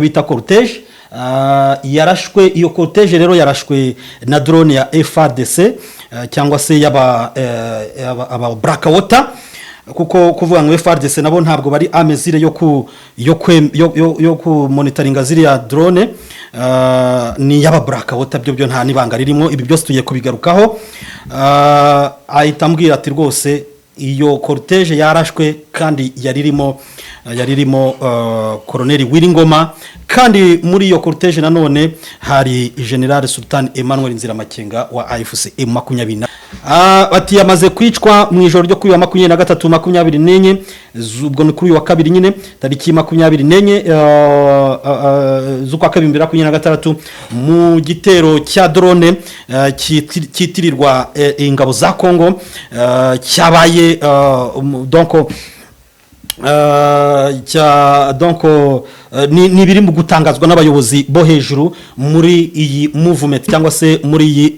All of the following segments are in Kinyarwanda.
bita cortege yarashwe. Iyo cortege rero yarashwe na drone ya FARDC cyangwa se yaba Blackwater, kuko kuvuga ngo FARDC nabo ntabwo bari amezire yo ku monitoringa ziriya drone, ni yaba Blackwater byo nta nibanga ririmo. Ibi byose tugiye kubigarukaho. Ahita ambwira ati rwose iyo cortege yarashwe kandi yaririmo Colonel Wiringoma, kandi muri iyo cortege nanone hari General Sultan Emmanuel Nziramakenga wa AFC M24. Ati yamaze kwicwa mu ijoro ryo kuri 23-24 ubwo ni kuri wa kabiri nyine tariki 24 z'ukwa kabiri 2026 mu gitero cya drone kitirirwa ingabo za Kongo cyabaye ni biri mu gutangazwa n'abayobozi bo hejuru muri iyi movement cyangwa se muri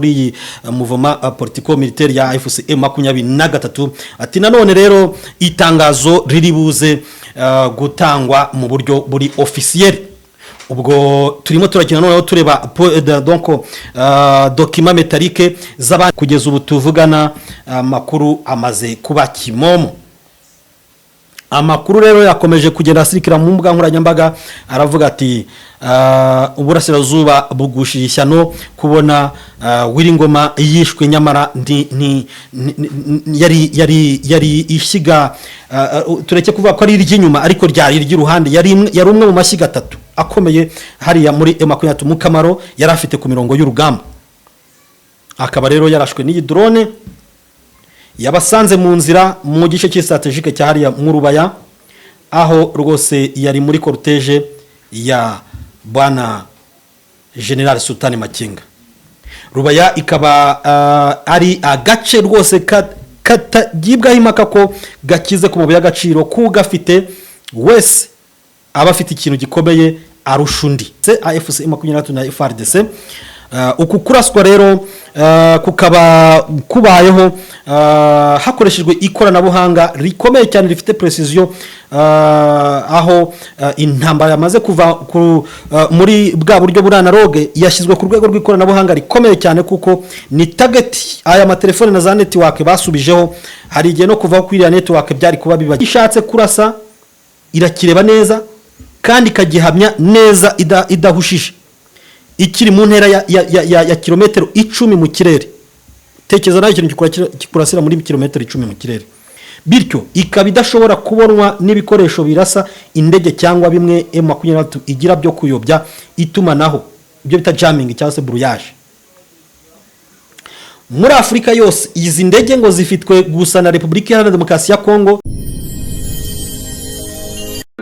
iyi mouvement politico militaire ya AFC M23. Ati nanone rero itangazo riri buze gutangwa mu buryo buri officiel. Ubwo turimo turakina noneho tureba document metallique z'abandi kugeza ubu tuvugana. Makuru amaze kuba kimomo. Amakuru rero yakomeje kugenda asirikira mu mbuga nkoranyambaga, aravuga ati uburasirazuba bugushisha no kubona Wiringoma yishwe, nyamara yari ishiga, tureke kuvuga ko ari iry'inyuma ariko ryari iry'iruhande, yari umwe mu mashyiga atatu akomeye hariya muri M23 mu Kamaro yari afite ku mirongo y'urugamba. Akaba rero yarashwe n'iyi drone yabasanze mu nzira mu gice cy'istrategique cyahariya mu Rubaya, aho rwose yari muri cortege ya bwana General Sultan Makenga. Rubaya ikaba ari agace rwose katagibwaho impaka ko gakize ku mabuye y'agaciro, ku gafite wese aba afite ikintu gikomeye arusha undi. AFC M23 na FARDC uku kuraswa rero kukaba kubayeho hakoreshejwe ikoranabuhanga rikomeye cyane rifite precision, aho intambara yamaze kuva muri bwa buryo buranalogue yashyizwe ku rwego rw'ikoranabuhanga rikomeye cyane, kuko ni target aya matelefone na za network basubijeho. Hari igihe no kuva kuri ya network byari kuba biba ishatse kurasa irakireba neza kandi kagihamya neza idahushije, ikiri mu ntera ya kilometero 10 mu kirere. Tekeza nayo ikintu kikurasira muri kilometero 10 mu kirere, bityo ikaba idashobora kubonwa n'ibikoresho birasa indege cyangwa bimwe M23 igira byo kuyobya itumanaho, ibyo bita jamming cyangwa se brouillage. Muri Afrika yose izi ndege ngo zifitwe gusa na Republika Iharanira Demokarasi ya Kongo.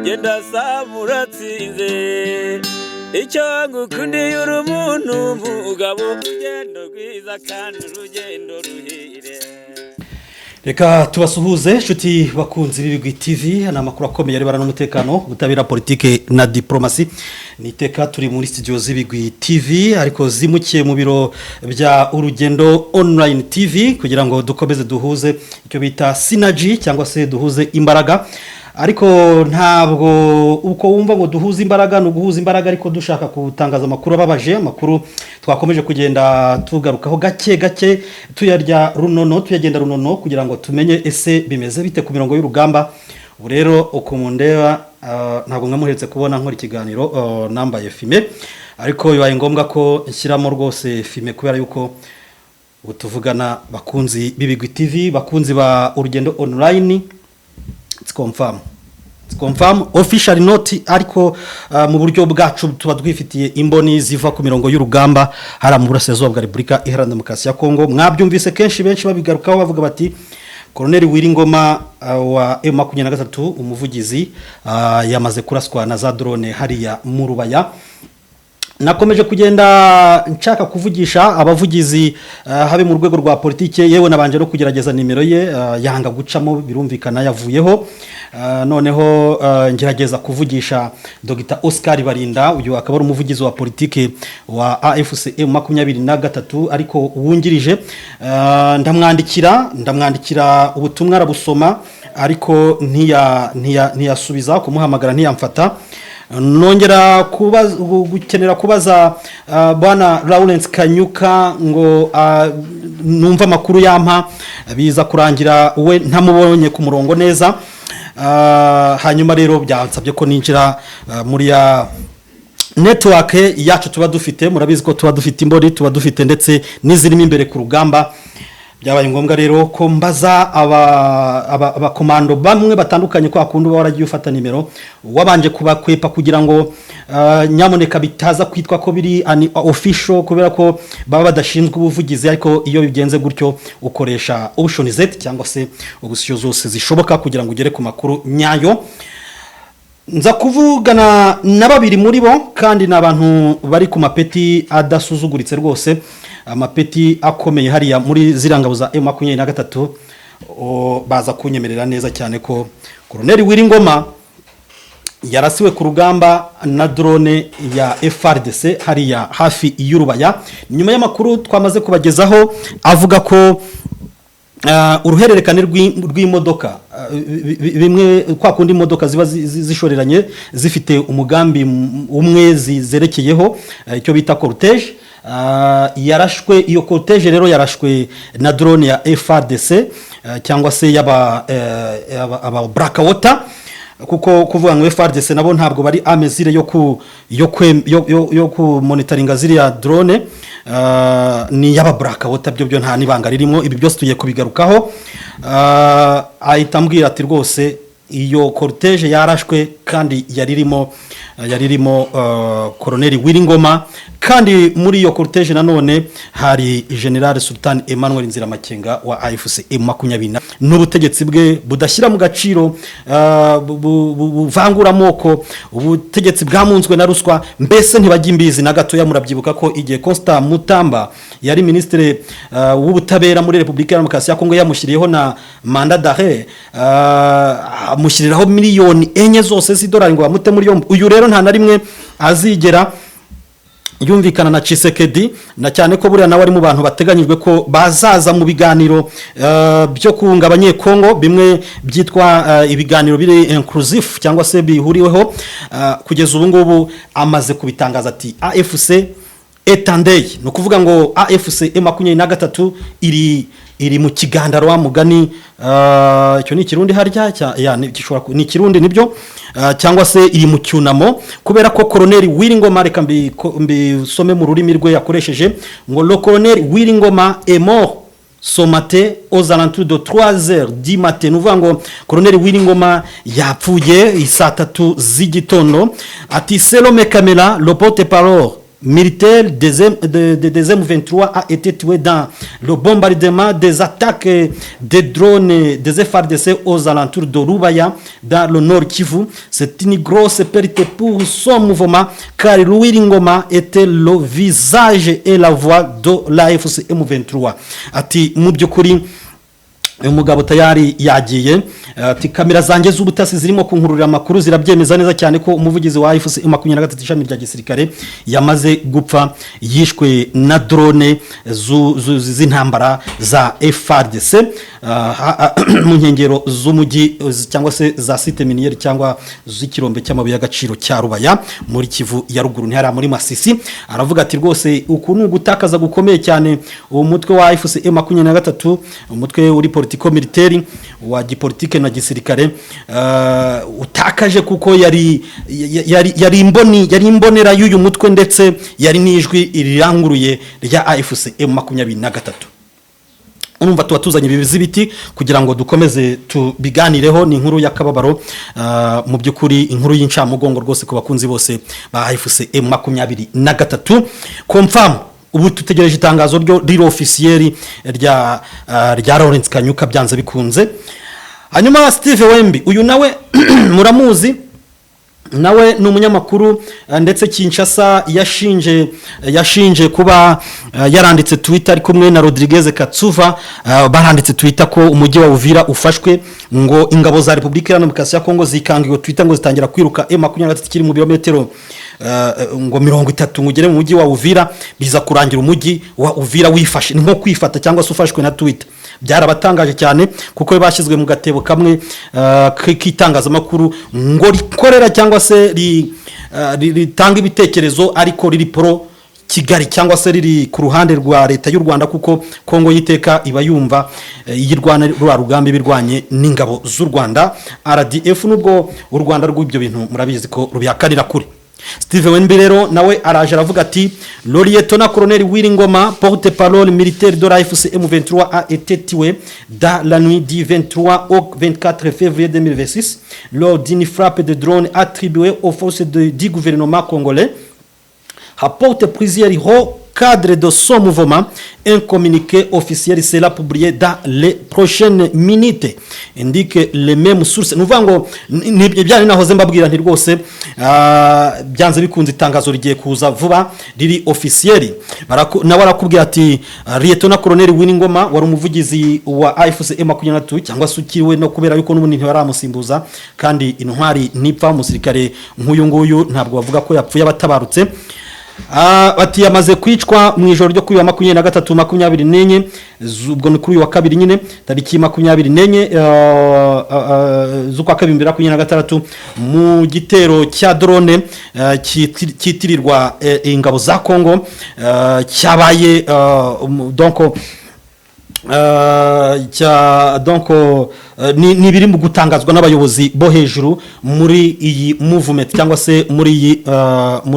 Genda samuratsinze icyo ngukundiye urumuntu mugabo ugendo rwiza kandi urugendo ruhire. Reka tubasuhuze inshuti bakunzi b'Ibigwi TV, ana makuru akomeye ari n'umutekano, gutabira politike na diplomasi. Niteka turi muri studio z'Ibigwi TV ariko zimukiye mu biro bya Urugendo Online TV kugira ngo dukomeze duhuze icyo bita synergy cyangwa se duhuze imbaraga. Ariko ntabwo uko wumva ngo duhuza imbaraga no guhuza imbaraga, ariko dushaka kutangaza amakuru ababaje, amakuru twakomeje kugenda tugarukaho gake tuyarya runono, tuyagenda runono kugira ngo tumenye ese bimeze bite ku mirongo y'urugamba. Ubu rero ukumundeba ntabwo nkamuheretse kubona nkora ikiganiro nambaye filme, ariko bibaye ngombwa ko nshyiramo rwose filme kubera yuko tuvugana bakunzi b'Ibigwi TV, bakunzi ba Urugendo Online. It's confirm official note, ariko mu buryo bwacu tuba twifitiye imboni ziva ku mirongo y'urugamba hara mu burasirazuba bwa Republika Iharanira Demokarasi ya Kongo. Mwabyumvise kenshi benshi babigarukaho bavuga bati Colonel Wiringoma wa M23 umuvugizi yamaze kuraswa na za drone hariya mu Rubaya. Nakomeje kugenda nshaka kuvugisha abavugizi habe mu rwego rwa politike, yewe nabanje no kugerageza nimero ye yanga gucamo, birumvikana yavuyeho. Noneho ngerageza kuvugisha Dr. Oscar Barinda, uyu akaba ari umuvugizi wa politike wa AFC M23 ariko wungirije. Ndamwandikira ubutumwa arabusoma ariko ntiyasubiza, kumuhamagara ntiyamfata. nongera gukenera kubaza bwana Lawrence Kanyuka ngo numva amakuru yampa biza kurangira we ntamubonye ku murongo neza, hanyuma rero byansabye ko ninjira muri ya network yacu tuba dufite. Murabizi ko tuba dufite imbori, tuba dufite ndetse n'izirimo imbere ku rugamba. Byabaye ngombwa rero ko mbaza abakomando bamwe batandukanye ko akundu baragiye ufata nimero wabanje kubakwepa kugira ngo nyamuneka bitaza kwitwa ko biri official, kubera ko baba badashinzwe ubuvugizi, ariko iyo bigenze gutyo ukoresha option Z cyangwa se ubusyo zose zishoboka kugira ngo ugere ku makuru nyayo. Nza kuvugana na babiri muri bo kandi n'abantu bari ku mapeti adasuzuguritse rwose, amapeti akomeye hariya muri zirangabo za M23. Baza kunyemerera neza cyane ko Colonel Wiringoma yarasiwe ku rugamba na drone ya FARDC hariya hafi y'Urubaya. Nyuma y'amakuru twamaze kubagezaho avuga ko uruhererekane rw'imodoka bimwe kwa kundi imodoka ziba zishoreranye zifite umugambi umwe zizerekeyeho, icyo bita cortege. Yarashwe iyo cortege rero yarashwe na drone ya FARDC cyangwa se aba Blackwater, kuko kuvuga ngo FARDC nabo ntabwo bari amezire yo ku monitoringa ziriya drone, ni yaba Blackwater byo nta nibanga ririmo. Ibi byose tugiye kubigarukaho. Ahita ambwira ati rwose iyo cortege yarashwe kandi yaririmo Colonel Wiringoma, kandi muri iyo cortege nanone hari General Sultan Emmanuel Nziramakenga wa AFC M20 n'ubutegetsi bwe budashyira mu gaciro, buvangura amoko, ubutegetsi bwamunzwe na ruswa, mbese ntibajya imbizi na gatoya. Murabyibuka ko igihe Constant Mutamba yari ministre w'ubutabera muri Republika ya Demokarasi ya Kongo yamushyiriyeho na mandat d'arrêt, amushyiriraho miliyoni enye zose z'idolari ngo bamute muri yombi. Uyu rero nta na rimwe azigera yumvikana na Tshisekedi, na cyane ko buriya nawe ari mu bantu bateganyijwe ko bazaza mu biganiro byo kunga abanyekongo, bimwe byitwa ibiganiro biri inclusive cyangwa se bihuriweho. Kugeza ubu ngubu amaze kubitangaza ati AFC etandeye, no kuvuga ngo AFC M23 iri mu kigandaro wa mugani, icyo ni kirundi harya ni kirundi nibyo, cyangwa se iri mu cyunamo, kubera ko Colonel Wiringoma, reka mbisome mu rurimi rwe yakoresheje ngo le Colonel Wiringoma est mort ce matin aux alentours de 3h du matin. Nuvuga ngo Colonel Wiringoma yapfuye saa 3 z'igitondo. Ati selon mes caméras, le porte-parole militaire des M23 a été tué dans le bombardement des attaques des drones des FARDC aux alentours de Rubaya dans le nord Kivu. C'est une grosse perte pour son mouvement car Wiringoma était le visage et la voix de l'AFC M23. Ati mu byukuri umugabo tayari yagiye, ati kamera zanjye z'ubutasi zirimo kunkururira amakuru zirabyemeza neza cyane ko umuvugizi wa AFC M23 ishami rya gisirikare yamaze gupfa, yishwe na drone z'intambara za FARDC mu nkengero z'umujyi cyangwa se za site miniere cyangwa z'ikirombe cy'amabuye y'agaciro cya Rubaya muri Kivu ya ruguru ntihara muri Masisi. Aravuga ati rwose ukuntu gutakaza gukomeye cyane umutwe wa AFC M23, umutwe uri politiko militeri wa gipolitike na gisirikare, utakaje kuko yari imbonera y'uyu mutwe ndetse yari nijwi iriranguruye rya AFC M23. Urumva tuba tuzanye ibizibiti kugira ngo dukomeze tubiganireho. Ni inkuru y'akababaro, mu byukuri inkuru y'incamugongo rwose ku bakunzi bose ba AFC M23. Confirm ubu tutegereje itangazo ryo officiel rya Lawrence Kanyuka byanze bikunze. Hanyuma Steve Wembi, uyu nawe muramuzi, nawe ni umunyamakuru ndetse Kinshasa yashinje kuba yaranditse Twitter ari kumwe na Rodriguez Katsuva, baranditse Twitter ko umujyi wa Uvira ufashwe, ngo ingabo za Republika ya Demokarasi ya Kongo zikangiwe Twitter ngo zitangira kwiruka M23 kiri mu birometero ngo 30 ngugere mu mujyi wa Uvira biza kurangira umujyi wa Uvira wifashe nko kwifata cyangwa se ufashwe na Twitter. Byarabatangaje cyane kuko bashyizwe mu gatebo kamwe k'itangazamakuru ngo rikorera cyangwa se ritanga ibitekerezo ariko riri pro Kigali cyangwa se riri ku ruhande rwa leta y'u Rwanda kuko Kongo yiteka iba yumva yirwana rwa rugambi birwanye n'ingabo z'u Rwanda RDF nubwo u Rwanda rw'ibyo bintu murabizi ko rubyakarira kure. Steve Wenby rero nawe araje aravuga ati le lieutenant-colonel Wiringoma, porte-parole militaire de la FCC M23 a été tué dans la nuit du 23 au 24 février 2026 lors d'une frappe de drone attribuée aux forces du gouvernement congolais. Rapporte plusieurs héros cadre de son mouvement. Un communiqué officiel sera publié dans les prochaines minutes, indique les mêmes sources. Nous vango bien nahoze mbabwira nti rwose byanze bikunze itangazo rigiye kuza vuba riri officiel. Na barakubwira ati Lieutenant Colonel Wiringoma wari umuvugizi wa AFC M23 cyangwa sukiriwe no kubera yuko n'ubundi ntibaramusimbuza kandi intwari nipfa umusirikare nk'uyu nguyu ntabwo bavuga ko yapfuye abatabarutse. Bati yamaze kwicwa mu ijoro ryo kuri 23-24 ubwo ni kuri wa kabiri nyine tariki 24 z'ukwa kabiri 2026 mu gitero cya drone kitirirwa ingabo za Kongo cyabaye ni biri mu gutangazwa n'abayobozi bo hejuru muri iyi movement cyangwa se muri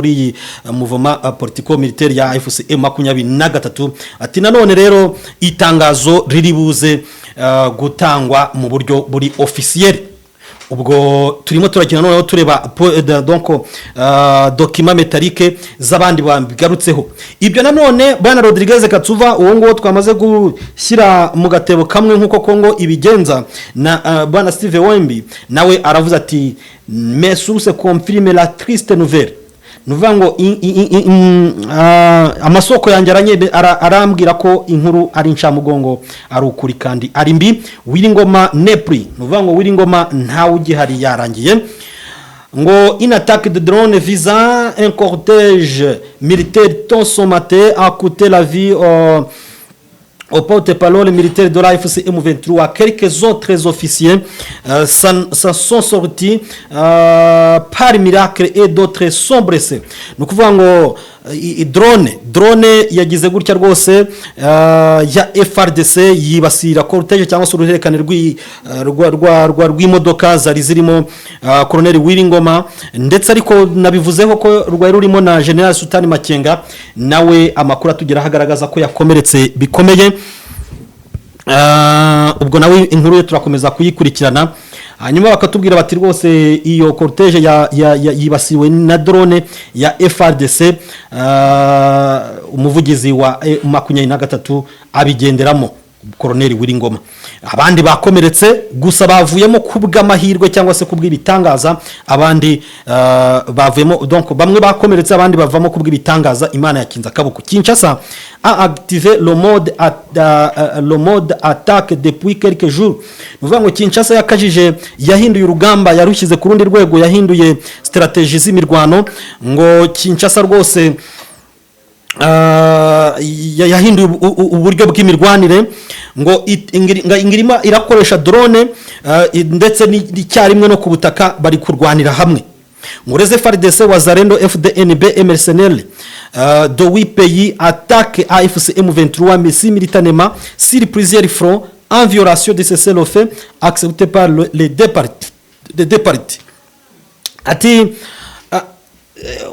iyi mouvement politico militaire ya AFC M23. Ati nanone rero itangazo riri buze gutangwa mu buryo buri officiel. Ubwo turimo turakina noneho tureba document metallique z'abandi babigarutseho. Ibyo nanone bana Rodriguez Katsuva uwo ngo twamaze gushyira mu gatebo kamwe nkuko Kongo ibigenza na bana Steve Wenby nawe aravuze ati mes sources confirment la triste nouvelle. Nuvango amasoko yanjaranye arambwira ko inkuru ari nshamugongo ari ukuri kandi ari mbi. Wiringoma nepri nuvango Wiringoma ntawe ugihari yarangiye ngo une attaque de drone visant un cortège militaire ton son matin a coûté la vie au porte-parole militaire de la FCC M23. Quelques autres officiers s'en sont sortis par miracle et d'autres sont blessés. Nous pouvons drone yagize gutya rwose ya FRDC yibasira cortège cyangwa se uruherekane rw'imodoka zari zirimo Colonel Wiringoma ndetse ariko nabivuzeho ko rwari rurimo na General Sultani Makenga nawe amakuru atugera hagaragaza ko yakomeretse bikomeye. Ubwo nawe inkuru yo turakomeza kuyikurikirana hanyuma bakatubwira bati rwose iyo cortège yibasiwe na drone ya FRDC umuvugizi wa 23 abigenderamo Colonel Wiringoma. Abandi bakomeretse gusa bavuyemo kubw'amahirwe cyangwa se kubw'ibitangaza abandi bavuyemo donc bamwe bakomeretse abandi bavamo kubw'ibitangaza Imana yakinza akaboko. Kinshasa a activé le mode attaque depuis quelques jours. Nuvango Kinshasa yakajije yahinduye urugamba yarushyize ku rundi rwego yahinduye strategie z'imirwano ngo Kinshasa rwose yahinduye uburyo bw'imirwanire ngo ingirima irakoresha drone ndetse n'icyarimwe no ku butaka bari kurwanira hamwe. Ngoreze FARDC Wazalendo FDNB MRCNL de 8 pays attaque AFC M23 simultanément sur plusieurs fronts en violation de cessez-le-feu accepté par les deux parties. Ati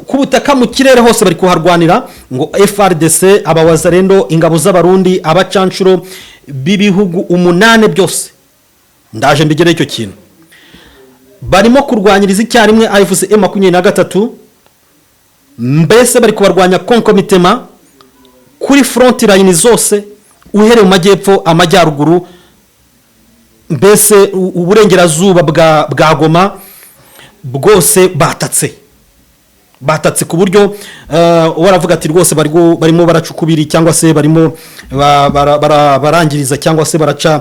kubutaka mu kirere hose bari kuharwanira ngo FRDC abawazalendo ingabo z'abarundi abacancuro bibihugu 8 byose ndaje mbigere icyo kintu barimo kurwanyiriza icyarimwe AFC M23 mbese bari kubarwanya concomitement kuri front line zose uhere mu majyepfo amajyaruguru mbese uburengerazuba bwa Goma bwose batatse ku buryo waravuga ati rwose barimo baracukubiri cyangwa se barimo barangiriza cyangwa se baraca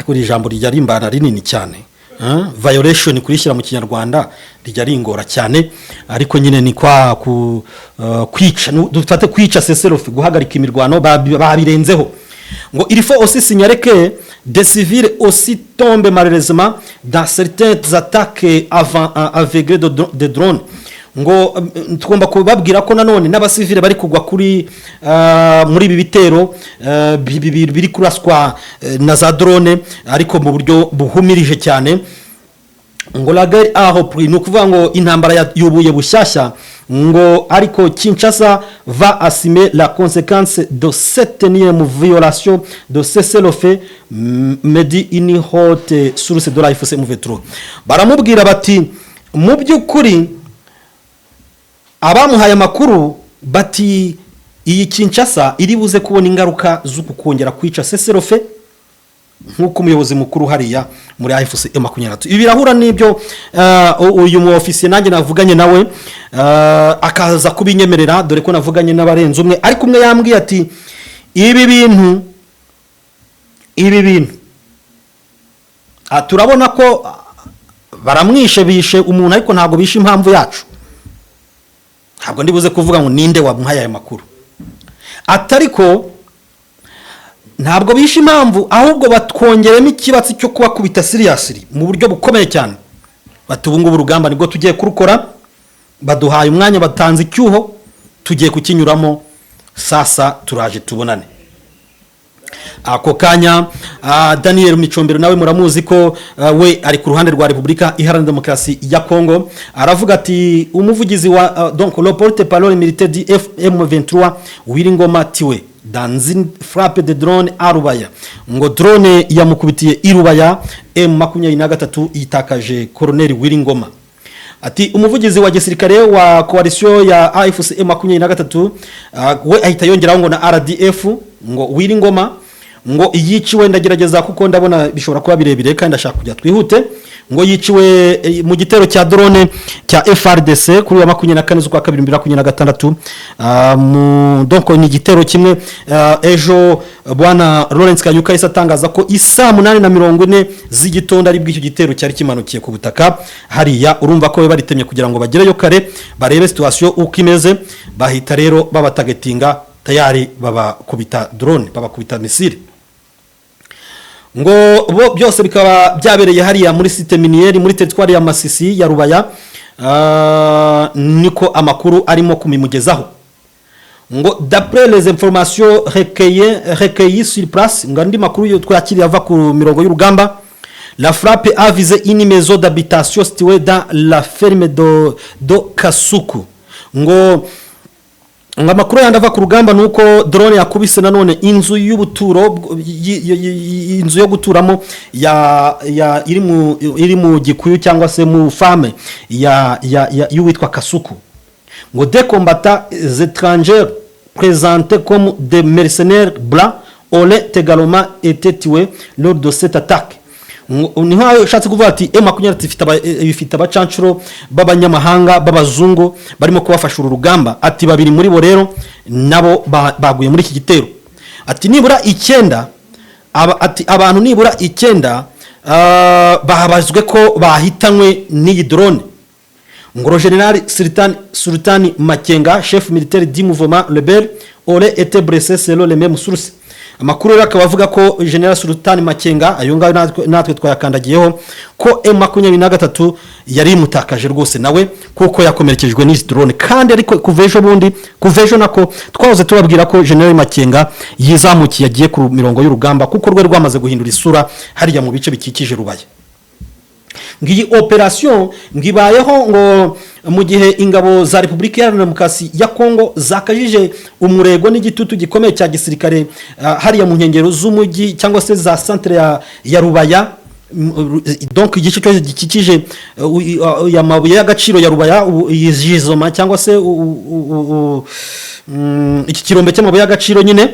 kuri ijambo ryarimbana rinini cyane violation kurishyira mu kinyarwanda rijya ringora cyane ariko nyine ni kwa kwica dufate kwica cessez-le-feu guhagarika imirwano babirenzeho ngo il faut aussi signaler que des civils aussi tombent malheureusement dans certaines attaques aveugles de drones ngo tugomba kubabwira ko nanone n'abasivile bari kugwa kuri muri ibi bitero biri kuraswa na za drone ariko mu buryo buhumirije cyane ngo la guerre a repris no kuvuga ngo intambara yubuye bushyashya ngo ariko Kinshasa va assumer la conséquence de cette énième violation de cessez-le-feu medi une haute source de la FCM M23 baramubwira bati mu by'ukuri abamuhaye amakuru bati iyi Kinshasa iri buze kubona ingaruka z'uku kongera kwica cessez-le-feu nkuko umuyobozi mukuru hariya muri AFC M23 ibi birahura n'ibyo uyu mu office nanjye navuganye nawe akaza kubinyemerera dore ko navuganye n'abarenze umwe ariko umwe yambwiye ati ibi bintu turabona ko baramwishe bishe umuntu ariko ntago bishe impamvu yacu ntabwo ndibuze kuvuga ngo ninde wamuhaye aya makuru atariko ntabwo bishe impamvu ahubwo batwongeremo ikibatsi cyo kubakubita seriously mu buryo bukomeye cyane batubunga urugamba nibwo tugiye kurukora baduhaye umwanya batanze icyuho tugiye kukinyuramo sasa turaje tubonane ako kanya Daniel Micombero nawe muramuzi ko we ari ku ruhande rwa Republika Iharanira Demokarasi ya Kongo aravuga ati umuvugizi wa donc le porte-parole militaire du M23 Wiringoma tiwe dans une frappe de drone à Rubaya ngo drone yamukubitiye i Rubaya M23 yitakaje Colonel Wiringoma ati umuvugizi wa gisirikare wa coalition ya AFC M23 we ahita yongeraho ngo na RDF ngo Wiringoma ngo yiciwe ndagerageza kuko ndabona bishobora kuba birebire kandi ndashaka kujya twihute ngo yiciwe mu gitero cya drone cya FRDC kuri wa 24 z'ukwa 2026 donc ni gitero kimwe ejo bwana Lawrence Kanyuka isatangaza ko isa 8:40 z'igitondo ari bw'icyo gitero cyari kimanukiye ku butaka hariya urumva ko baritemye kugira ngo bagereyo kare barebe situation uko imeze bahita rero babatagetinga tayari babakubita drone babakubita misile ngo bo byose bikaba byabereye hariya muri site miniere muri territoire ya Masisi ya Rubaya niko amakuru arimo kumimugezaho ngo d'après les informations recueillies sur place ngandi makuru yo twakiriye ava ku mirongo y'urugamba la frappe a visé une maison d'habitation située dans la ferme de Kasuku ngo amakuru yandava ku rugamba nuko drone yakubise nanone inzu y'ubuturo inzu yo guturamo ya iri mu gikuyu cyangwa se mu fame ya y'uwitwa Kasuku ngo des combattants étrangers présentés comme des mercenaires blancs auraient également été tués lors de cette attaque niho shatse kuvuga ati M23 ifite abacancuro b'abanyamahanga b'abazungu barimo kubafasha urugamba ati babiri muri bo rero nabo baguye muri iki gitero ati nibura 9 ati abantu nibura 9 bahabazwe ko bahitanywe n'iyi drone ngo General Sultani Makenga chef militaire du mouvement rebelle aurait été blessé selon les mêmes sources amakuru rero akaba avuga ko General Sultani Makenga ayo ngayo natwe twayakandagiyeho ko M23 yari mutakaje rwose nawe kuko yakomerekejwe n'izi drone kandi ariko kuvejo nako twahoze tubabwira ko General Makenga yizamukiye agiye ku mirongo y'urugamba kuko rwe rwamaze guhindura isura hariya mu bice bikikije Rubaya ngiyi operation ngibayeho ngo mu gihe ingabo za Republika Iharanira Demokarasi ya Kongo zakajije umurego n'igitutu gikomeye cya gisirikare hariya mu nkengero z'umujyi cyangwa se za centre ya Rubaya donc igice cyo gikikije ya mabuye y'agaciro ya Rubaya yizoma cyangwa se iki kirombe cy'amabuye y'agaciro nyine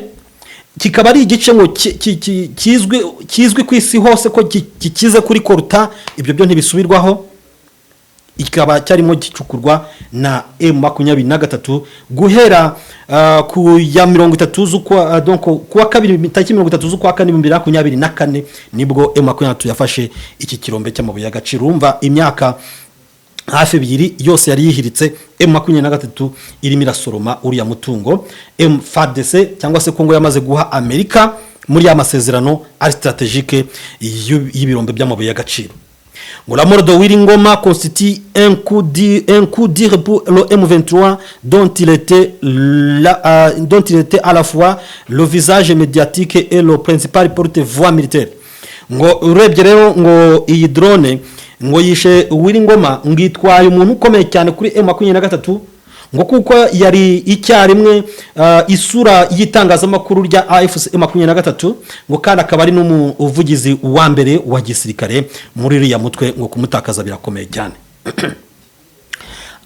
kikaba ari igice ngo kizwi ku isi hose ko gikize kuri koruta ibyo byo ntibisubirwaho ikaba cyarimo gicukurwa na M23 guhera ku ya 30 z'ukwa donc kuwa kabiri tariki 30 z'ukwa kane 2024 nibwo M23 yafashe iki kirombe cy'amabuye y'agaciro. Urumva imyaka hafi ebyiri yose yari yihiritse M23 irimo irasoroma uriya mutungo. FARDC cyangwa se Kongo yamaze guha Amerika muri ya masezerano ari stratégique y'ibirombe by'amabuye y'agaciro. La mort de Wiringoma constitue un coup dur pour le M23 dont il était à la fois le visage médiatique et le principal porte-voix militaire. Ngo urebye rero ngo iyi drone ngo yishe Wiringoma ngitwaye umuntu ukomeye cyane kuri M23 ngo kuko yari icyarimwe isura yitangazamakuru rya AFC M23 ngo kandi akaba ari n'umuvugizi wa mbere wa gisirikare muri iriya mutwe ngo kumutakaza birakomeye cyane.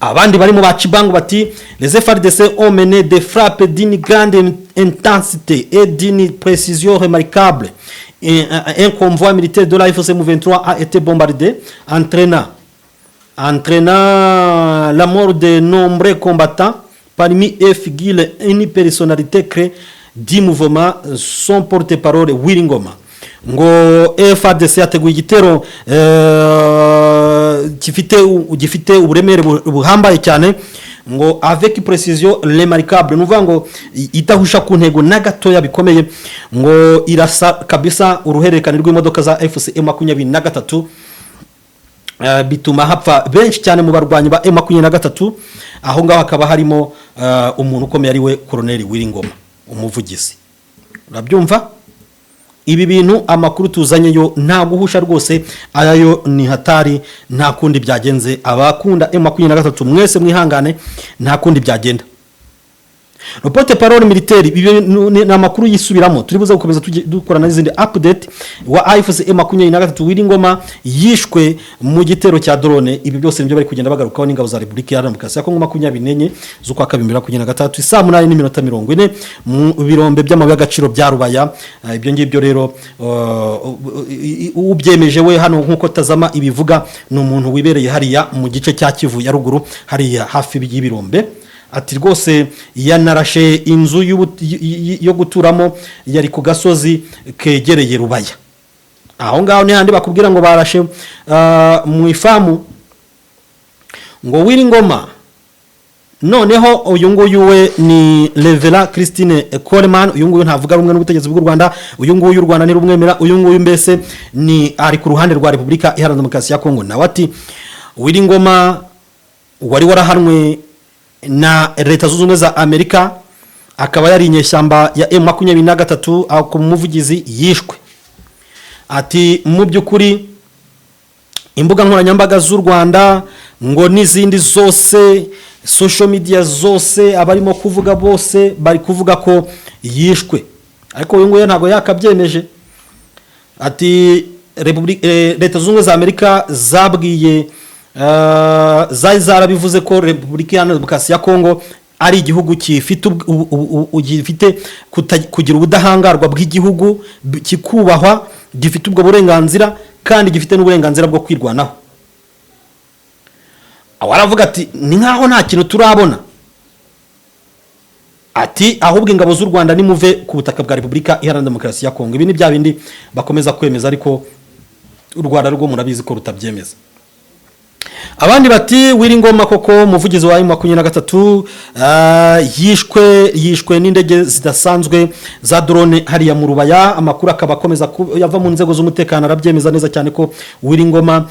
Abandi bari mu bacibango bati les FARDC ont mené des frappes d'une grande intensité et d'une précision remarquable. Un convoi militaire de la AFC M23 a été bombardé entraînant la mort de nombreux combattants. Parmi eux figure une personnalité clé du mouvement, son porte-parole Wiringoma. Ngo FARDC yateguye igitero gifite uburemere buhambaye cyane ngo avec précision remarquable, nuvuga ngo itahusha ku ntego na gatoya bikomeye, ngo irasa kabisa uruhererekane rw'imodoka za FC M23 bituma hapfa benshi cyane mu barwanyi ba M23. Aho ngaho hakaba harimo umuntu ukomeye ari we Colonel Wiringoma umuvugizi. Urabyumva ibi bintu amakuru tuzanye yo nta guhusha rwose, ayayo ni hatari, nta kundi byagenze. Abakunda M23 mwese mwihangane, nta kundi byagenda. Le porte-parole militaire na makuru yisubiramo turibuza gukomeza dukorana n'izindi update wa AFC M23 Wiringoma yishwe mu gitero cya drone. Ibi byose nibyo bari kugenda bagarukaho n'ingabo za Republika ya Demokarasi ya Kongo 24 z'ukwa 2023 saa 8:40 mu birombe by'amabuye y'agaciro bya Rubaya. Ibyo ngibyo rero ubyemeje we hano nkuko tazama ibivuga n'umuntu wibereye hariya mu gice cya Kivu ya ruguru hariya hafi y'ibirombe. Ati rwose yanarashe inzu yo guturamo yari ku gasozi kegereye Rubaya. Aho ngaho ni handi bakubwira ngo barashe mu ifamu ngo Wiringoma. Noneho uyu nguyu we ni Revera Christine Coleman. Uyu nguyu ntavuga rumwe n'ubutegetsi bw'u Rwanda, uyu nguyu u Rwanda ni rumwemera, uyu nguyu mbese ni ari ku ruhande rwa Republika Iharanira Demokarasi ya Kongo. Nawe ati Wiringoma wari warahanwe na Leta Zunze Ubumwe za Amerika, akaba yari inyeshyamba ya M23 aho ku muvugizi yishwe. Ati mu byukuri imbuga nkoranyambaga z'u Rwanda ngo n'izindi zose social media zose abarimo kuvuga bose bari kuvuga ko yishwe, ariko uyu nguyu ntago yakabyemeje. Ati Leta Zunze Ubumwe za Amerika zabwiye zarabivuze ko Republika ya Demokarasi ya Kongo ari igihugu gifite kugira ubudahangarwa bw'igihugu kikubahwa, gifite ubwo burenganzira kandi gifite n'uburenganzira bwo kwirwanaho. Awaravuga ati ni nkaho nta kintu turabona. Ati ahubwo ingabo z'u Rwanda nimuve ku butaka bwa Republika Iharanira Demokarasi ya Kongo. Ibi ni bya bindi bakomeza kwemeza ariko u Rwanda rwo murabizi ko rutabyemeza. Abandi bati Wiringoma koko muvugizi wa M23 yishwe n'indege zidasanzwe za drone hariya mu Rubaya. Amakuru akaba akomeza yava mu nzego z'umutekano arabyemeza neza cyane ko Wiringoma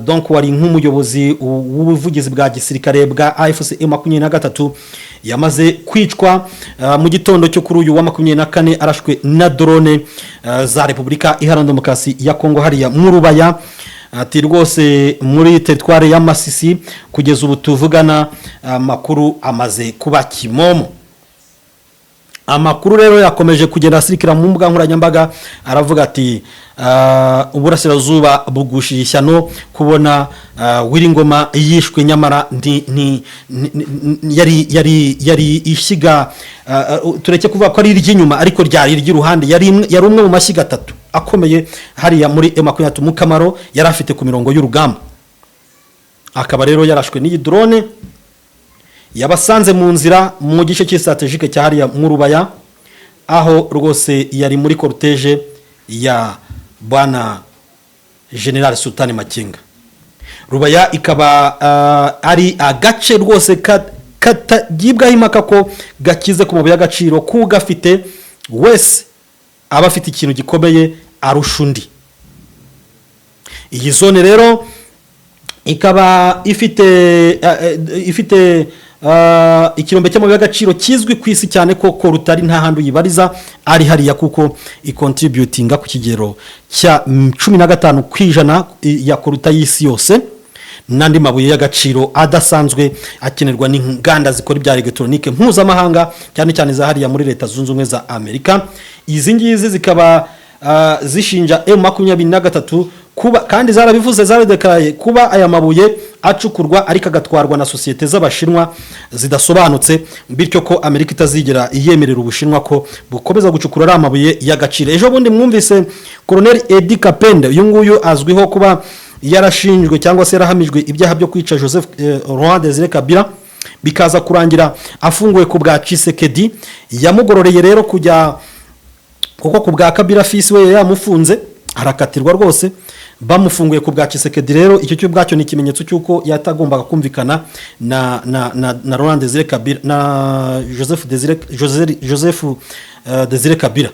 donc wari nk'umuyobozi w'ubuvugizi bwa gisirikare bwa AFC M23 yamaze kwicwa mu gitondo cyo kuri uyu wa 24 arashwe na drone za Republika Iharanira Demokarasi ya Kongo hariya mu Rubaya. Ati rwose muri teritware ya Masisi kugeza ubu tuvugana amakuru amaze kuba kimomo. Amakuru rero yakomeje kugenda asirikira mu mbuga nkoranyambaga aravuga ati uburasirazuba bugushisha no kubona Wiringoma yishwe nyamara yari ishiga tureke kuvuga ko ari iry'inyuma ariko ryari iry'uruhande, yari umwe mu mashyiga atatu akomeye hariya muri M23 mu Kamaro yari afite ku mirongo y'urugamba. akaba rero yarashwe n'iyi drone yabasanze mu nzira mu gice cy'istrategique cya hariya mu Rubaya, aho rwose yari muri cortege ya bwana General Sultani Makenga. Rubaya ikaba ari agace rwose katagibwaho impaka ko gakize ku mabuye y'agaciro, ku gafite wese aba afite ikintu gikomeye arusha undi. Iyi zone rero ikaba ifite ikirombe cy'amabuye y'agaciro kizwi ku isi cyane ko Rutari nta handi uyibariza ari hariya, kuko icontributinga ku kigero cya 15% ya koruta y'isi yose, n'andi mabuye y'agaciro adasanzwe akenerwa n'inganda zikora ibya electronique mpuzamahanga cyane cyane za hariya muri Leta Zunze Ubumwe za Amerika. Izi ngizi zikaba zishinja M23 kuba, kandi zarabivuze zaradekaye kuba aya mabuye acukurwa ariko agatwarwa na societe z'abashinwa zidasobanutse, bityo ko Amerika itazigera iyemerera ubushinwa ko bukomeza gucukura ari amabuye y'agaciro. Ejo bundi mwumvise Colonel Edi Kapende, uyu nguyu azwiho kuba yarashinjwe cyangwa se yarahamijwe ibyaha byo kwica Joseph Laurent Désiré Kabila, bikaza kurangira afunguwe ku bwa Tshisekedi. Yamugororeye rero kujya kuko ku bwa Kabila fisi we yamufunze arakatirwa rwose, bamufunguye ku bwa Tshisekedi. Rero icyo cyo bwacyo ni ikimenyetso cyuko yatagombaga kumvikana na Laurent Désiré Kabila na Joseph Désiré Kabila.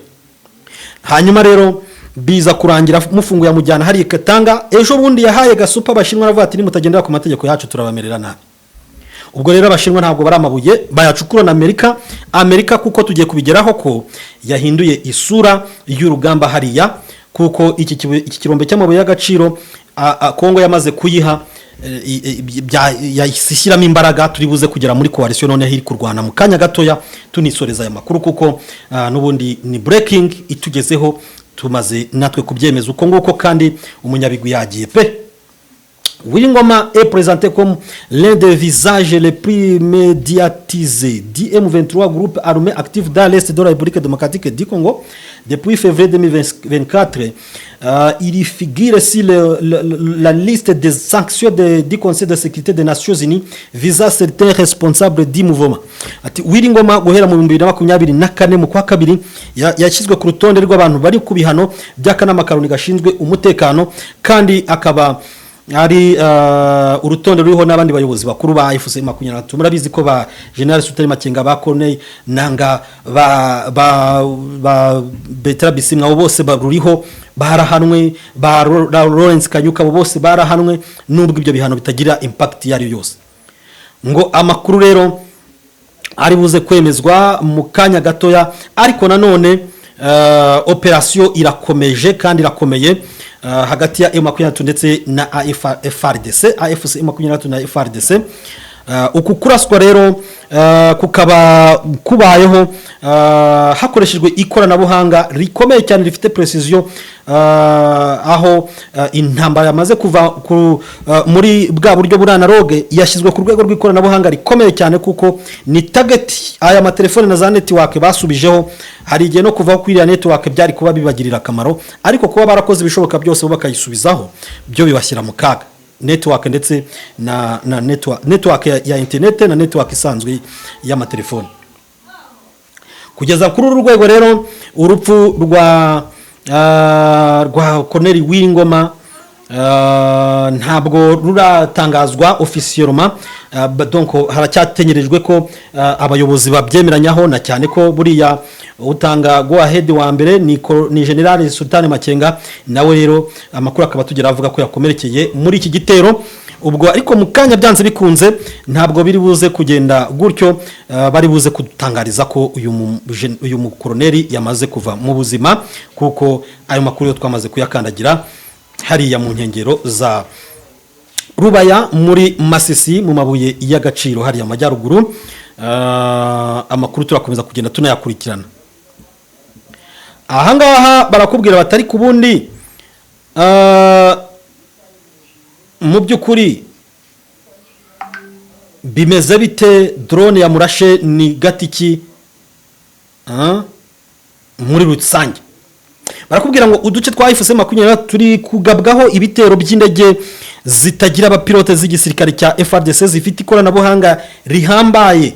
Hanyuma rero biza kurangira mufunguye amujyana hari Katanga. Ejo bundi yahaye gasupa abashinwa aravuga ati nimutagendera ku mategeko yacu turabamerera nabi. Ubwo rero abashinwa ntabwo bari amabuye bayacukura na Amerika kuko tugiye kubigeraho ko yahinduye isura y'urugamba hariya, kuko iki kirombe cy'amabuye y'agaciro Kongo yamaze kuyiha yashyiramo imbaraga. Turibuze kugera muri coalition none hiri kurwana mu kanya gatoya tunisoreza aya makuru, kuko nubundi ni breaking itugezeho, tumaze natwe kubyemeza uko nguko, kandi umunyabigwi yagiye pe. Wiringoma est présenté comme l'un des visages les plus médiatisés du M23, groupe armé actif dans l'Est de la République démocratique du Congo. Depuis février 2024, il y figure sur la liste des sanctions du Conseil de sécurité des Nations Unies visant certains responsables du mouvement. Wiringoma guhera mu 2024 mu kwa kabiri yashyizwe ku rutonde rw'abantu bari ku bihano by'akanama karoni gashinzwe umutekano, kandi akaba ari urutonde ruriho n'abandi bayobozi bakuru ba FC23. Murabizi ko ba General Sultani Makenga, ba Corneille Nanga, ba Bertrand Bisimwa bose baruriho barahanwe, ba Lawrence Kanyuka bose barahanwe, nubwo ibyo bihano bitagira impact yari yose. Ngo amakuru rero ari buze kwemezwa mu kanya gatoya, ariko nanone operation irakomeje kandi irakomeye hagati ya M23 ndetse na FARDC, AFC M23 na FARDC. Uku kuraswa rero kukaba kubayeho hakoreshejwe ikoranabuhanga rikomeye cyane rifite precision, aho intambara yamaze kuva muri bwa buryo buranalogue yashyizwe ku rwego rw'ikoranabuhanga rikomeye cyane, kuko ni target aya matelefone na za network basubijeho. Hari igihe no kuva ku iriya network byari kuba bibagirira akamaro, ariko kuba barakoze ibishoboka byose bakayisubizaho byo bibashyira mu kaga. Network ndetse na network ya internet na network isanzwe y'amatelefone. Kugeza kuri uru rwego rero urupfu rwa Colonel Wiringoma ntabwo ruratangazwa officiellement, donc haracyatenyerejwe ko abayobozi babyemeranyaho, na cyane ko buriya utanga go ahead wa mbere ni General Sultani Makenga, nawe rero amakuru akaba tugera avuga ko yakomerekeye muri iki gitero. Ubwo ariko mu kanya byanze bikunze ntabwo biri buze kugenda gutyo, bari buze kutangariza ko uyu mukoloneli yamaze kuva mu buzima, kuko ayo makuru yo twamaze kuyakandagira hariya mu nkengero za Rubaya muri Masisi mu mabuye y'agaciro hariya amajyaruguru. Amakuru turakomeza kugenda tunayakurikirana. Ahangaha barakubwira batari kubundi mu byukuri bimeze bite, drone ya murashe ni gatiki muri rusange. barakubwira ngo uduce twa F23 turi kugabwaho ibitero by'indege zitagira abapilote z'igisirikare cya FARDC zifite ikoranabuhanga rihambaye.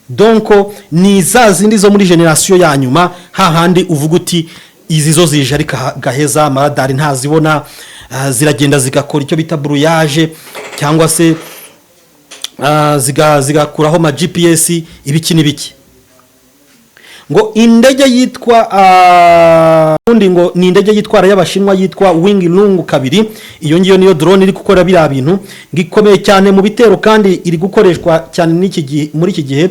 Donc ni za zindi zo muri generation ya nyuma hahandi uvuga uti izi zo zije ari gaheza amaradari ntazibona, ziragenda zigakora icyo bita brouillage cyangwa se zigakuraho ma GPS ibiki n'ibiki. Ngo indege yitwa undi ngo ni indege yitwara y'abashinwa yitwa Wing Lung 2, iyo ngiyo niyo drone iri gukora bira bintu gikomeye cyane mu bitero kandi iri gukoreshwa cyane muri iki gihe.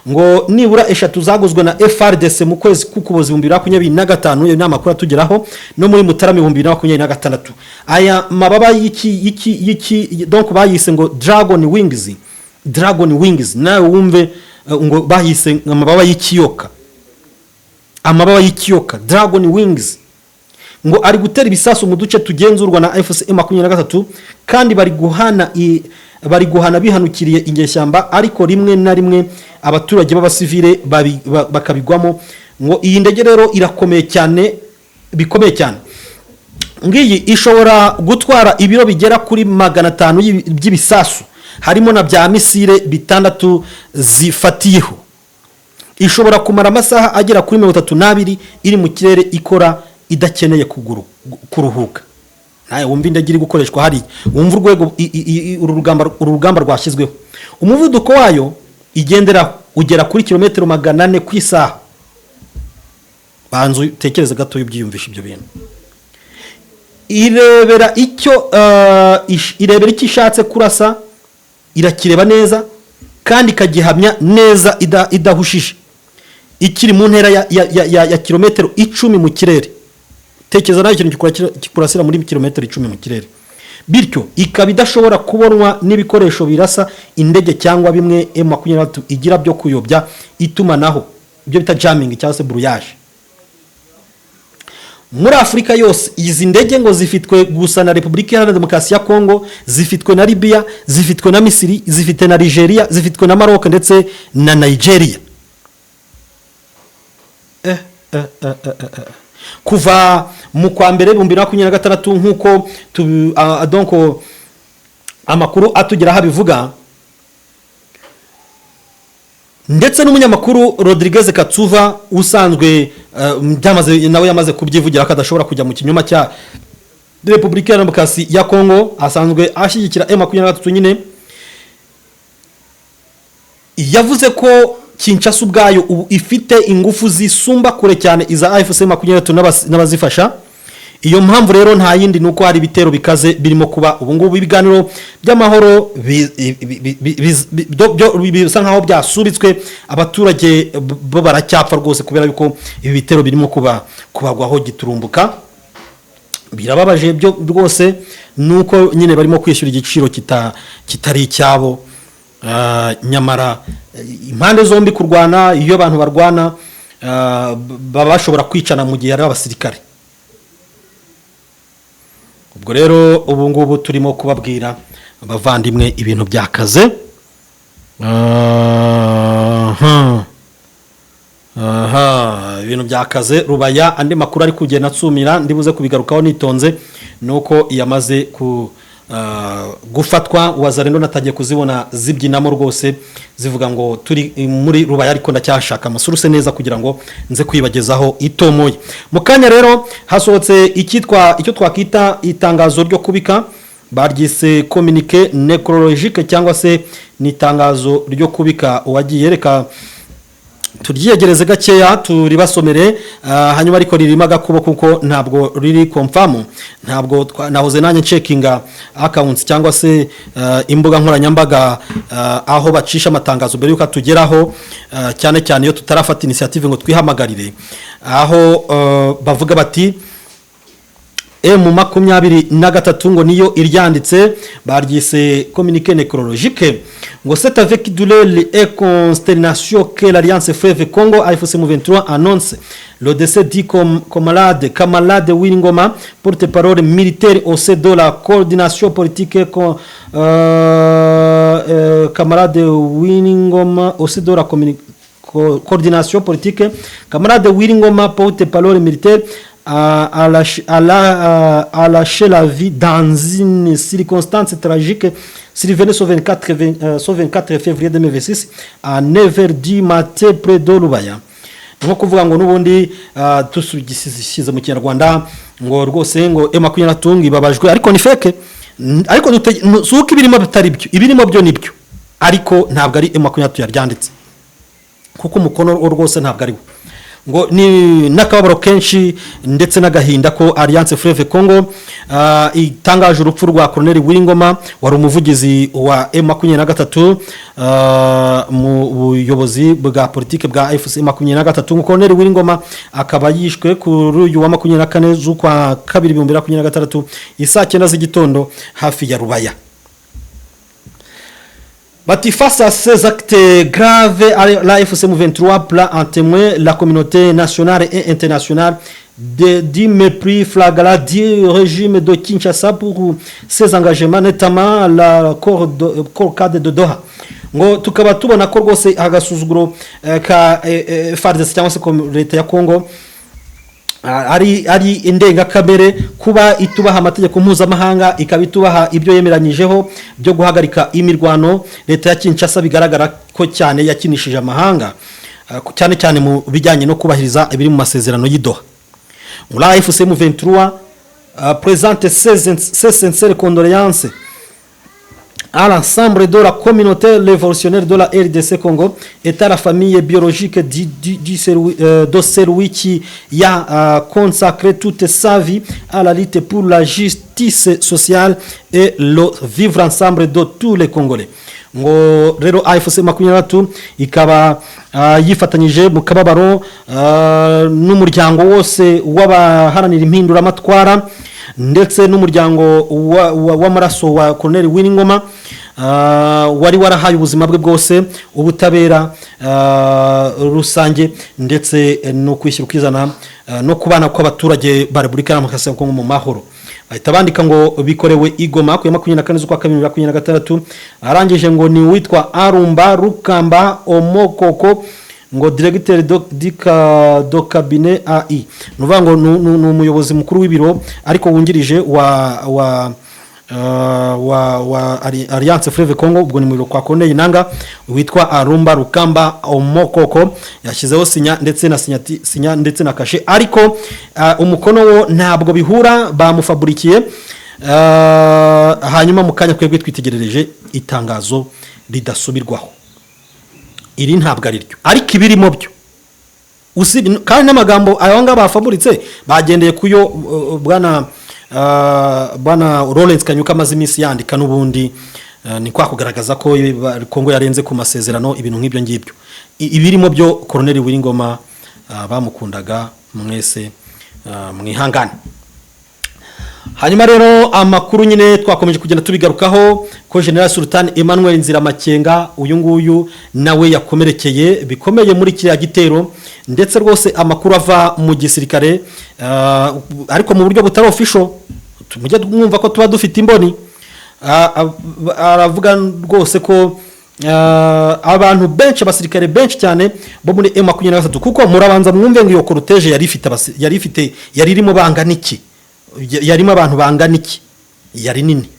Ngo nibura eshatu zaguzwe na FARDC mu kwezi k'Ukuboza 2025, iyo nama kuri tugeraho no muri Mutarama 2026. Aya mababa y'iki donc bayise ngo Dragon Wings nawe wumve ngo bahise amababa y'ikiyoka, amababa y'ikiyoka Dragon Wings. Ngo ari gutera ibisasu mu duce tugenzurwa na FCM23 kandi bari guhana bihanukiriye ingeshyamba, ariko rimwe na rimwe abaturage b'abasivile bakabigwamo. Ngo iyi ndege rero irakomeye cyane, bikomeye cyane. Ngiyi ishobora gutwara ibiro bigera kuri 500 by'ibisasu, harimo na bya misile bitandatu zifatiyeho. Ishobora kumara amasaha agera kuri 32 iri mu kirere ikora idakeneye kuruhuka. Naye wumva indege iri gukoreshwa hari, wumva urwego urugamba rwashyizweho. Umuvuduko wayo igendera ugera kuri kilometero 400 ku isaha. Banzu tekereza gato y'ubyiyumvisha ibyo bintu. Irebera icyo ishatse kurasa, irakireba neza kandi kagihamya neza idahushije. Ikiri mu ntera ya kilometero 10 mu kirere. Tekereza nayo ikintu kikurasira muri kilometero 10 mu kirere. Bityo ikaba idashobora kubonwa n'ibikoresho birasa indege cyangwa bimwe M23 igira byo kuyobya itumanaho, ibyo bita jamming cyangwa se brouillage. Muri Afrika yose izi ndege ngo zifitwe gusa na Republika Iharanira Demokarasi ya Kongo, zifitwe na Libya, zifitwe na Misiri, zifitwe na Nigeria, zifitwe na Maroc ndetse na Nigeria. Kuva mu kwa mbere 2026 nkuko donc amakuru atugera habivuga, ndetse n'umunyamakuru Rodriguez Katsuva usanzwe nawe yamaze kubyivugira akadashobora kujya mu kinyoma cya Republika Iharanira Demokarasi ya Kongo, asanzwe ashyigikira M23 nyine, yavuze ko Kinshasa ubwayo ubu ifite ingufu zisumba kure cyane iza AFC23 n'abazifasha. Iyo mpamvu rero nta yindi nuko hari bitero bikaze birimo kuba ubu ngubu. Ibiganiro by'amahoro bisa nkaho byasubitswe, abaturage bo baracyapfa rwose kubera yuko ibi bitero birimo kubagwaho giturumbuka. Birababaje byo rwose nuko nyine barimo kwishyura igiciro kitari icyabo. Nyamara impande zombi kurwana, iyo abantu barwana baba bashobora kwicana mu gihe ari abasirikare. Ubwo rero ubu ngubu turimo kubabwira abavandimwe ibintu byakaze. Ibintu byakaze Rubaya. Andi makuru ari kugenda nsumira ndibuze kubigarukaho nitonze nuko yamaze gufatwa. Wazarendo natagiye kuzibona zibyinamo rwose zivuga ngo turi muri Rubaya, ariko ndacyashaka amasuruse neza kugira ngo nze kwibagezaho itomoye. Mu kanya rero hasohotse icyo twakita itangazo ryo kubika, baryise communiqué nécrologique cyangwa se ni itangazo ryo kubika uwagiye. Reka turyegereze gakeya turibasomere, hanyuma ariko ririmo gakubo kuko ntabwo riri confirm, ntabwo nahoze nanye checkinga accounts cyangwa se imbuga nkoranyambaga aho bacisha amatangazo mbere yuko tugeraho, cyane cyane iyo tutarafata initiative ngo twihamagarire, aho bavuga bati M23 ngo niyo iryanditse, baryise communiqué nécrologique. Ngo c'est avec douleur et consternation que l'Alliance Fleuve Congo AFC23 annonce le décès du camarade Wiringoma, porte-parole militaire au sein de la coordination politique. Camarade Wiringoma au sein de la coordination politique, camarade Wiringoma, porte-parole militaire, a lâché la vie dans une circonstance tragique survenue ce 24 février 2026 à 9h du matin près de Rubaya. Nko kuvuga ngo nubundi tusugisize mu Kinyarwanda ngo rwose ngo M23 ibabajwe ariko ni fake, ariko suko ibirimo bitari byo, ibirimo byo nibyo, ariko ntabwo ari M23 yaryanditse kuko umukono rwose ntabwo ari ngo ni nakababaro kenshi ndetse n'agahinda ko Alliance Fleuve Congo itangaje urupfu rwa Colonel Wiringoma wari umuvugizi wa M23 mu buyobozi bwa politike bwa FC M23. Colonel Wiringoma akaba yishwe kuri uyu wa 24 z'ukwa 2023 isaa 9 z'igitondo hafi ya Rubaya. Bati face à ces actes graves, la FCM23 prend en témoin la communauté nationale et internationale du mépris flagrant du régime de Kinshasa pour ses engagements, notamment l'accord cadre de Doha. Ngo tukaba tubona ko rwose agasuzuguro ka FARDC cyangwa se leta ya Congo ari indenga kamere kuba itubaha amategeko mpuzamahanga ikabitubaha ibyo yemeranyijeho byo guhagarika imirwano. Leta ya Kinshasa bigaragara ko cyane yakinishije amahanga cyane cyane mu bijyanye no kubahiriza ibiri mu masezerano y'Idoha. La FCM23 présente ses sincères condoléances à l'ensemble de la communauté révolutionnaire de la RDC Congo et à la famille biologique de celui qui a consacré toute sa vie à la lutte pour la justice sociale et le vivre ensemble de tous les Congolais. Ngo rero AFC 23 ikaba yifatanyije mu kababaro n'umuryango wose w'abaharanira impindura amatwara ndetse n'umuryango w'amaraso wa Colonel Wiringoma wari warahaye ubuzima bwe bwose ubutabera rusange ndetse no kwishyira ukizana no kubana kw'abaturage ba Repubulika ya Demokarasi ya Kongo mu mahoro. Bahita bandika ngo bikorewe Igoma ku 24 z'ukwa 2026 arangije ngo ni witwa Arumba Rukamba Omokoko ngo directeur do cabinet AI nuvuga ngo n'umuyobozi mukuru w'ibiro ariko wungirije wa Alliance Fleuve Congo, ubwo ni mu biro kwa Corneille Nanga witwa Arumba Rukamba Omokoko yashyizeho sinya ndetse na kashe, ariko umukono wo ntabwo bihura bamufabrikiye. Hanyuma mu kanya kwebwe twitegerereje itangazo ridasubirwaho, iri ntabwo ari ryo ariko ibirimo byo kandi n'amagambo ayonga bafaburitse bagendeye kuyo bwana Lawrence Kanyuka amaze iminsi yandika n'ubundi ni kwa kugaragaza ko Kongo yarenze ku masezerano ibintu nk'ibyo ngibyo. Ibirimo byo Colonel Wiringoma bamukundaga mwese mwihangane. Hanyuma rero amakuru nyine twakomeje kugenda tubigarukaho ko General Sultan Emmanuel Nziramakenga uyu nguyu nawe yakomerekeye bikomeye muri kiriya gitero, ndetse rwose amakuru ava mu gisirikare ariko mu buryo butari official mujye mwumva ko tuba dufite imboni. Aravuga rwose ko abantu benshi abasirikare benshi cyane bo muri M23 kuko murabanza mwumve ngo iyo cortege yari irimo bangana iki, yarimo abantu bangana iki, yari nini.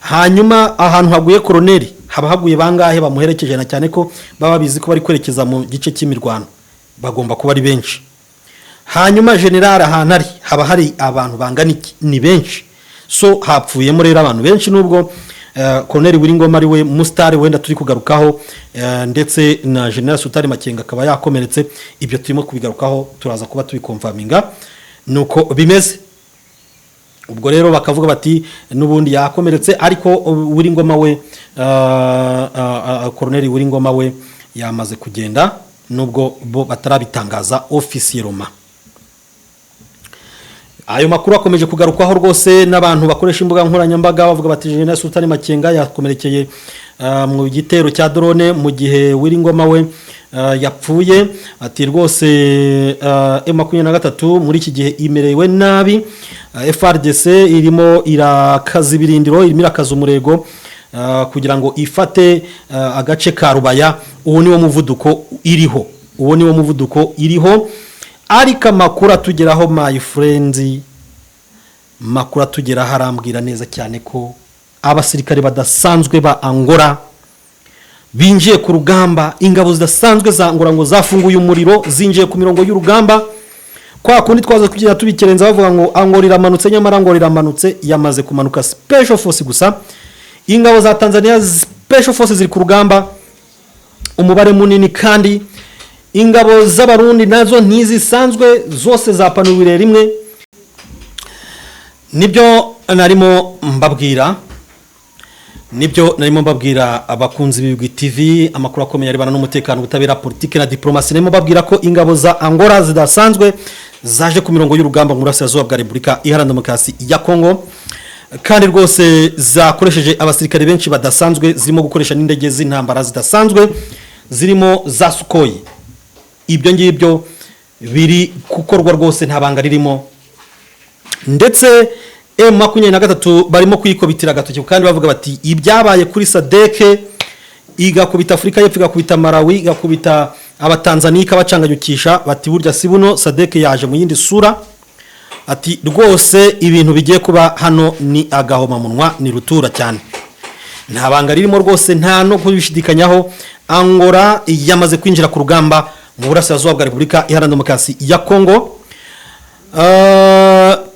Hanyuma ahantu haguye Colonel haba haguye bangahe bamuherekeje, na cyane ko baba bizi ko bari kwerekeza mu gice cy'imirwano bagomba kuba ari benshi. Hanyuma general ahantu ari haba hari abantu bangana iki, ni benshi. So hapfuyemo rero abantu benshi, nubwo Colonel Wiringoma ari we mustari wenda turi kugarukaho, ndetse na General Sultan Makenga akaba yakomeretse. Ibyo turimo kubigarukaho turaza kuba tubikonfaminga nuko bimeze. Ubwo rero bakavuga bati nubundi yakomeretse, ariko Wiringoma we Colonel Wiringoma we yamaze kugenda nubwo bo batarabitangaza officiellement. Ayo makuru akomeje kugarukwaho rwose n'abantu bakoresha imbuga nkoranyambaga bavuga bati General Sultan Makenga yakomerekeye mu gitero cya drone mu gihe Wiringoma we yapfuye. Ati rwose M23 muri iki gihe imerewe nabi, FARDC irimo irakaza ibirindiro, irimo irakaza umurego kugira ngo ifate agace ka Rubaya. Uwo ni wo muvuduko iriho, ariko amakuru atugeraho my friends, makuru atugeraho arambwira neza cyane ko abasirikare badasanzwe ba Angola binjiye ku rugamba, ingabo zidasanzwe za Angola ngo zafunguye umuriro zinjiye ku mirongo y'urugamba. Kwa kundi twaza kugira tubikerenza bavuga ngo Angola iramanutse, nyamara Angola iramanutse yamaze kumanuka special force gusa. Ingabo za Tanzania special force ziri ku rugamba umubare munini, kandi ingabo z'abarundi nazo ntizisanzwe zose zapanuwire rimwe. Nibyo narimo mbabwira abakunzi b'Ibigwi TV, amakuru akomeye arebana n'umutekano, ubutabera, politike na diplomasi. Narimo mbabwira ko ingabo za Angola zidasanzwe zaje ku mirongo y'urugamba mu burasirazuba bwa Repubulika Iharanira Demokarasi ya Kongo, kandi rwose zakoresheje abasirikare benshi badasanzwe, zirimo gukoresha n'indege z'intambara zidasanzwe zirimo za Sukhoi. Ibyo ngibyo biri gukorwa rwose nta banga ririmo, ndetse M23 barimo kwikobitira gatoki kandi bavuga bati ibyabaye kuri SADC igakubita Afrika y'Epfo, igakubita Malawi, igakubita abatanzania, ikabacanganyukisha, bati burya si buno SADC yaje mu yindi sura. Ati rwose ibintu bigiye kuba hano ni agahoma munwa, ni rutura cyane, nta banga ririmo rwose, nta no kubishidikanyaho. Angola yamaze kwinjira ku rugamba mu burasirazuba bwa Repubulika Iharanira Demokarasi ya Kongo.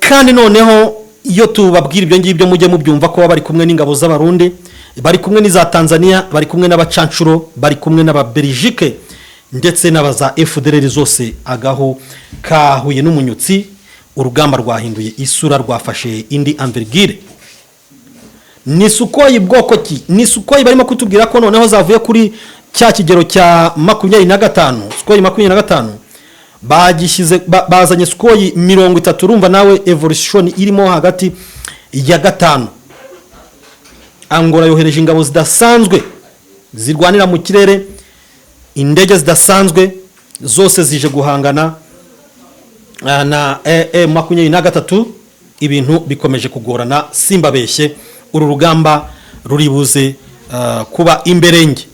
Kandi noneho iyo tubabwira ibyo ngibyo mujye mubyumva ko bari kumwe n'ingabo z'abarundi, bari kumwe n'iza Tanzania, bari kumwe n'abacancuro, bari kumwe n'ababelgique ndetse n'abaza FDLR zose. Agaho kahuye n'umunyutsi, urugamba rwahinduye isura, rwafashe indi envergure. Ni Sukhoi bwoko ki? Ni Sukhoi barimo kutubwira ko noneho zavuye kuri cya kigero cya 25, Sukhoi 25 bagishize bazanye Sukhoi 30. Urumva nawe evolution irimo hagati ya 5. Angola yohereje ingabo zidasanzwe zirwanira mu kirere, indege zidasanzwe zose zije guhangana na M23. Ibintu bikomeje kugorana, simba beshye, uru rugamba ruribuze kuba imberenge.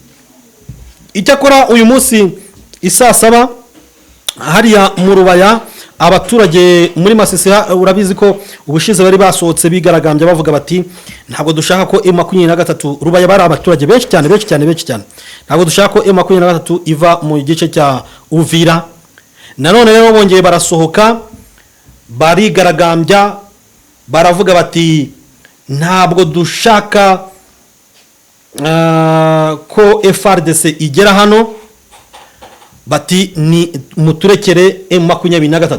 Icyakora uyu munsi isa 7 hariya mu Rubaya, abaturage muri Masisi, urabizi ko ubushize bari basohotse bigaragambya bavuga bati ntabwo dushaka ko M23, Rubaya bari abaturage benshi cyane, ntabwo dushaka ko M23 iva mu gice cya Uvira. Nanone rero bongeye barasohoka barigaragambya, baravuga bati ntabwo dushaka ko FARDC igera hano, bati ni muturekere M23.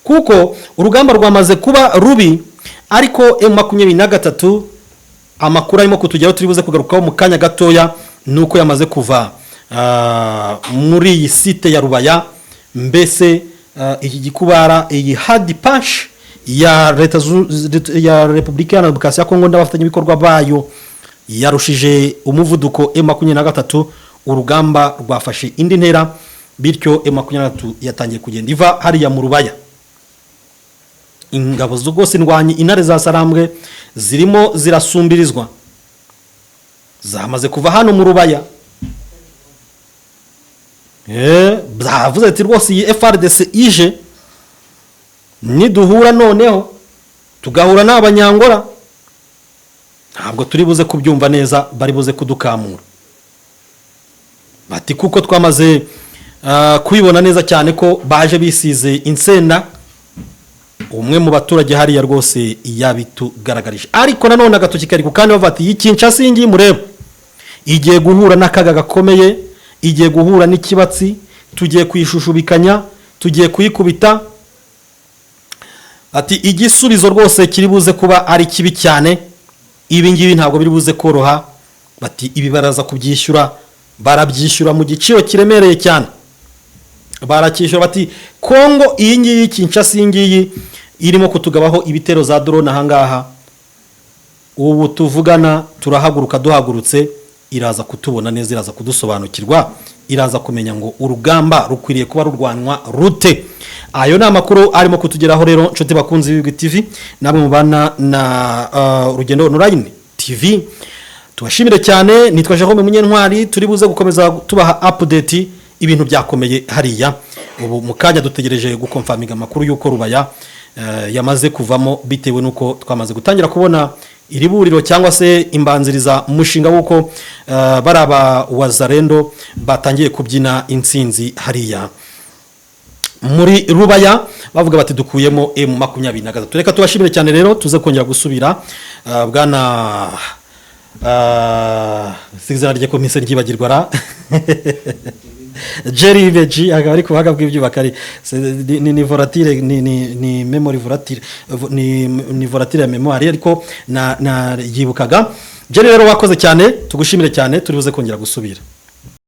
Kuko urugamba rwamaze kuba rubi, ariko M23 amakuru arimo kutugeraho turibuze kugarukaho mu kanya gatoya, nuko yamaze kuva muri iyi site ya Rubaya. Mbese iki gikubara, iyi hard punch ya Repubulika Iharanira Demokarasi ya Kongo n'abafatanya ibikorwa bayo yarushije umuvuduko M23. Urugamba rwafashe indi ntera, bityo M23 yatangiye kugenda iva hariya mu Rubaya. Ingabo z'ugose ndwanyi intare za Sarambwe zirimo zirasumbirizwa, zamaze kuva hano mu Rubaya. Bavuze ati rwose iyi FARDC ije, niduhura noneho tugahura n'abanyangora, ntabwo turi buze kubyumva neza, bari buze kudukamura. Bati kuko twamaze kubibona neza cyane ko baje bisize insenda. Umwe mu baturage hariya rwose yabitugaragarije. Ariko nanone agatoki kari ku kandi bavati yikinshasa ingi mureba igiye guhura n'akaga gakomeye, igiye guhura n'ikibatsi, tugiye kuyishushubikanya, tugiye kuyikubita. Ati igisubizo rwose kiri buze kuba ari kibi cyane, ibi ngibi ntabwo biri buze koroha. Bati ibi baraza kubyishyura, barabyishyura mu giciro kiremereye cyane, barakishyura. Bati Kongo iyi ngiyi Kinshasa iyi ngiyi irimo kutugabaho ibitero za drone ahangaha, ubu tuvugana turahaguruka, duhagurutse iraza kutubona neza, iraza kudusobanukirwa, iraza kumenya ngo urugamba rukwiriye kuba rurwanwa rute. Ayo ni amakuru arimo kutugeraho rero nshuti bakunzi b'Ibigwi TV, namwe mubana na Urugendo Online TV. tubashimire cyane nitwa Jerome Munyentwari turi buze gukomeza tubaha update ibintu byakomeye hariya ubu mukanya dutegereje gukonfaminga makuru yuko Rubaya yamaze kuvamo bitewe nuko twamaze gutangira kubona iriburiro cyangwa se imbanziriza umushinga wuko baraba Wazalendo batangiye kubyina intsinzi hariya muri Rubaya bavuga bati dukuyemo M23 reka tubashimire cyane rero tuze kongera gusubira bwana sigizana rye komiseri ryibagirwa Jerry Beji agari kuhaga bw'ibyubakari ni volatile ni memory volatile ni volatile ya memoire ariko na yibukaga Jerry rero wakoze cyane tugushimire cyane turibuze kongera gusubira